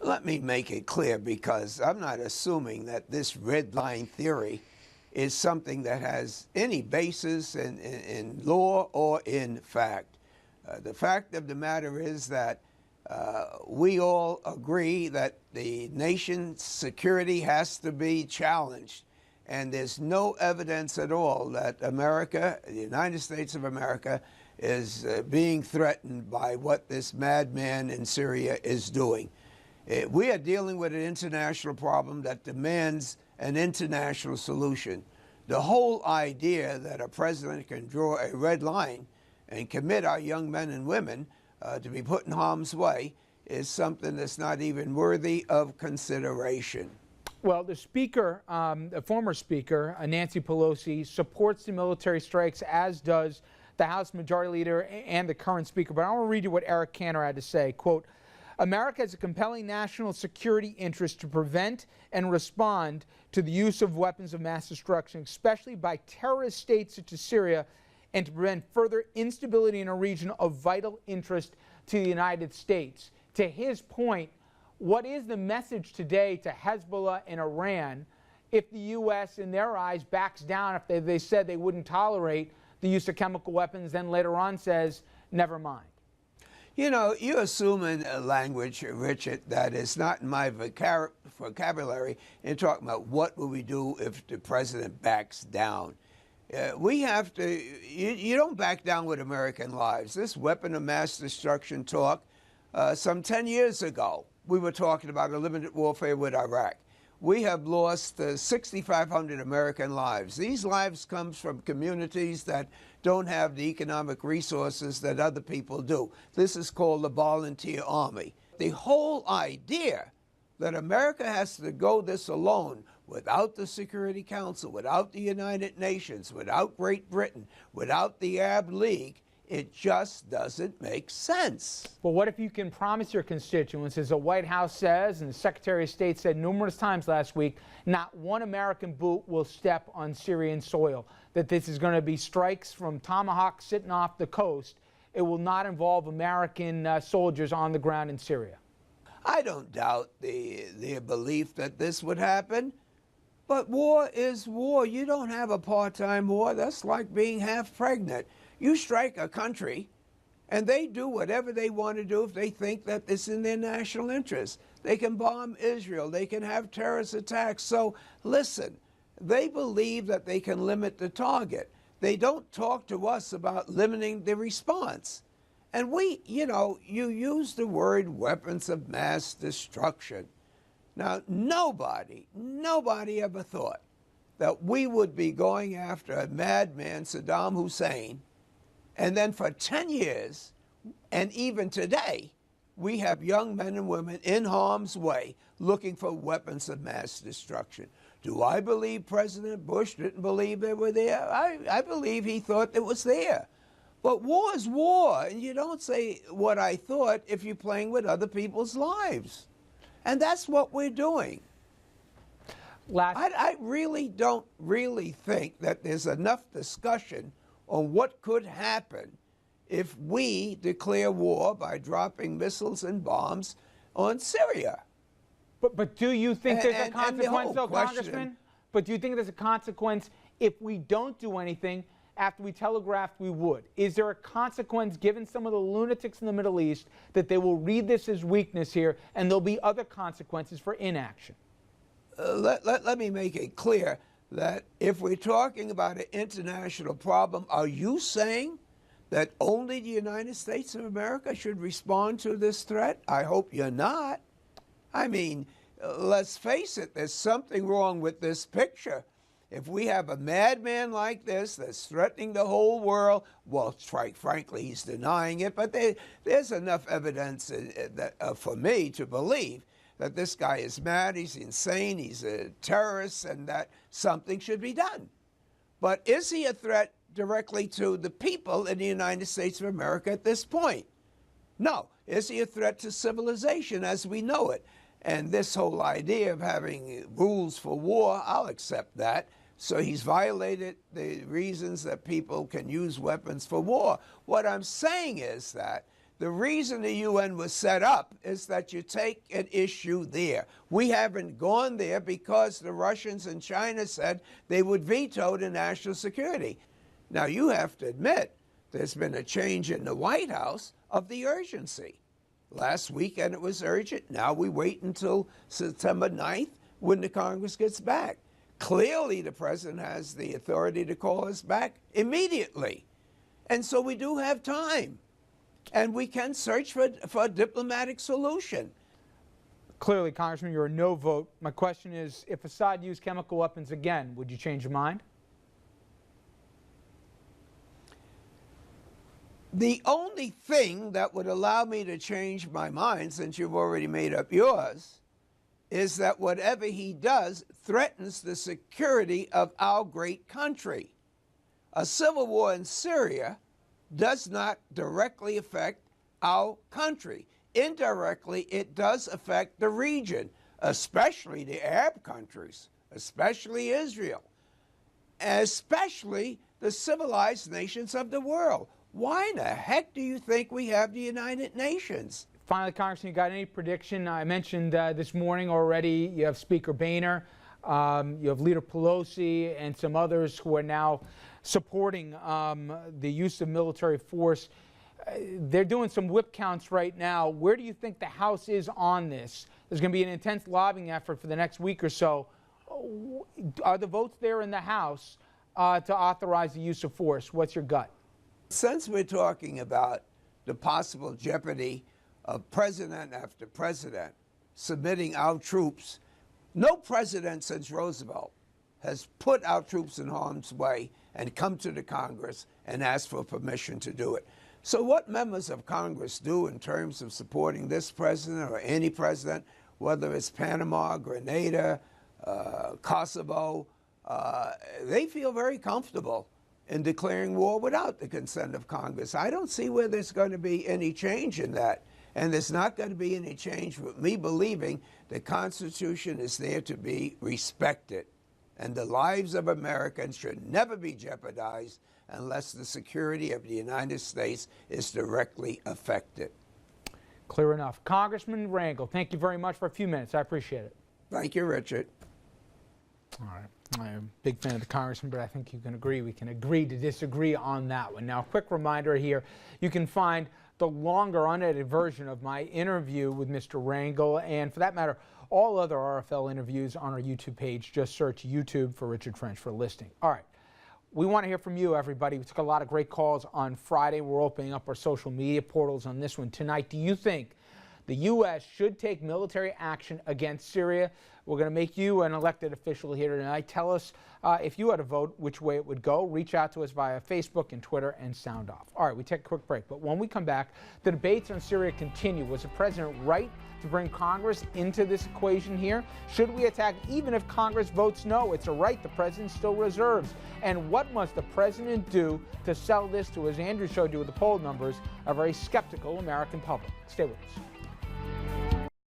Let me make it clear, because I'm not assuming that this red line theory is something that has any basis in law or in fact. The fact of the matter is that we all agree that the nation's security has to be challenged. And there's no evidence at all that America, the United States of America, is being threatened by what this madman in Syria is doing. We are dealing with an international problem that demands an international solution. The whole idea that a president can draw a red line and commit our young men and women to be put in harm's way is something that's not even worthy of consideration. Well, the speaker, the former speaker, Nancy Pelosi, supports the military strikes, as does the House Majority Leader and the current speaker. But I want to read you what Eric Cantor had to say. Quote, America has a compelling national security interest to prevent and respond to the use of weapons of mass destruction, especially by terrorist states such as Syria, and to prevent further instability in a region of vital interest to the United States. To his point, what is the message today to Hezbollah and Iran if the U.S., in their eyes, backs down, if they said they wouldn't tolerate the use of chemical weapons, then later on says, never mind? You know, you're assuming a language, Richard, that is not in my vocabulary, and talking about what will we do if the president backs down. We have to, you don't back down with American lives. This weapon of mass destruction talk, some 10 years ago, we were talking about a limited warfare with Iraq. We have lost 6,500 American lives. These lives come from communities that don't have the economic resources that other people do. This is called the volunteer army. The whole idea that America has to go this alone without the Security Council, without the United Nations, without Great Britain, without the Arab League, it just doesn't make sense. Well, what if you can promise your constituents, as the White House says and the Secretary of State said numerous times last week, not one American boot will step on Syrian soil, that this is going to be strikes from Tomahawk sitting off the coast. It will not involve American soldiers on the ground in Syria. I don't doubt their belief that this would happen, but war is war. You don't have a part-time war. That's like being half pregnant. You strike a country, and they do whatever they want to do if they think that it's in their national interest. They can bomb Israel. They can have terrorist attacks. So listen, they believe that they can limit the target. They don't talk to us about limiting the response. And we, you know, you use the word weapons of mass destruction. Now, nobody ever thought that we would be going after a madman, Saddam Hussein, and then for 10 years, and even today, we have young men and women in harm's way looking for weapons of mass destruction. Do I believe President Bush didn't believe they were there? I believe he thought it was there. But war is war, and you don't say what I thought if you're playing with other people's lives. And that's what we're doing. I really don't think that there's enough discussion on what could happen if we declare war by dropping missiles and bombs on Syria. But do you think there's a consequence, though, Congressman? But do you think there's a consequence if we don't do anything after we telegraphed we would? Is there a consequence, given some of the lunatics in the Middle East, that they will read this as weakness here, and there'll be other consequences for inaction? Let me make it clear that if we're talking about an international problem, are you saying that only the United States of America should respond to this threat? I hope you're not. I mean, let's face it, there's something wrong with this picture. If we have a madman like this that's threatening the whole world, well, frankly, he's denying it, but there's enough evidence for me to believe that this guy is mad, he's insane, he's a terrorist, and that something should be done. But is he a threat directly to the people in the United States of America at this point? No. Is he a threat to civilization as we know it? And this whole idea of having rules for war, I'll accept that. So he's violated the reasons that people can use weapons for war. What I'm saying is that The reason the UN was set up is that you take an issue there. We haven't gone there because the Russians and China said they would veto the national security. Now, you have to admit there's been a change in the White House of the urgency. Last weekend it was urgent. Now we wait until September 9th when the Congress gets back. Clearly, the president has the authority to call us back immediately. And so we do have time. And we can search for a diplomatic solution. Clearly, Congressman, you're a no vote. My question is, if Assad used chemical weapons again, would you change your mind? The only thing that would allow me to change my mind, since you've already made up yours, is that whatever he does threatens the security of our great country. A civil war in Syria does not directly affect our country. Indirectly, it does affect the region, especially the Arab countries, especially Israel, especially the civilized nations of the world. Why in the heck do you think we have the United Nations? Finally, Congressman, you got any prediction? I mentioned this morning already, you have Speaker Boehner, you have Leader Pelosi, and some others who are now supporting the use of military force. They're doing some whip counts right now. Where do you think the House is on this? There's going to be an intense lobbying effort for the next week or so. Are the votes there in the House to authorize the use of force? What's your gut? Since we're talking about the possible jeopardy of president after president submitting our troops, no president since Roosevelt has put our troops in harm's way and come to the Congress and asked for permission to do it. So what members of Congress do in terms of supporting this president or any president, whether it's Panama, Grenada, Kosovo, they feel very comfortable in declaring war without the consent of Congress. I don't see where there's going to be any change in that. And there's not going to be any change with me believing the Constitution is there to be respected. And the lives of Americans should never be jeopardized unless the security of the United States is directly affected. Clear enough. Congressman Rangel, thank you very much for a few minutes. I appreciate it. Thank you, Richard. All right. I'm a big fan of the Congressman, but I think you can agree. We can agree to disagree on that one. Now, a quick reminder here. You can find the longer unedited version of my interview with Mr. Rangel, and for that matter, all other RFL interviews on our YouTube page. Just search YouTube for Richard French for a listing. All right. We want to hear from you, everybody. We took a lot of great calls on Friday. We're opening up our social media portals on this one tonight. Do you think the U.S. should take military action against Syria? We're going to make you an elected official here tonight. Tell us if you had a vote, which way it would go. Reach out to us via Facebook and Twitter and sound off. All right, we take a quick break. But when we come back, the debates on Syria continue. Was the president right to bring Congress into this equation here? Should we attack even if Congress votes no? It's a right the president still reserves. And what must the president do to sell this to, as Andrew showed you with the poll numbers, a very skeptical American public? Stay with us.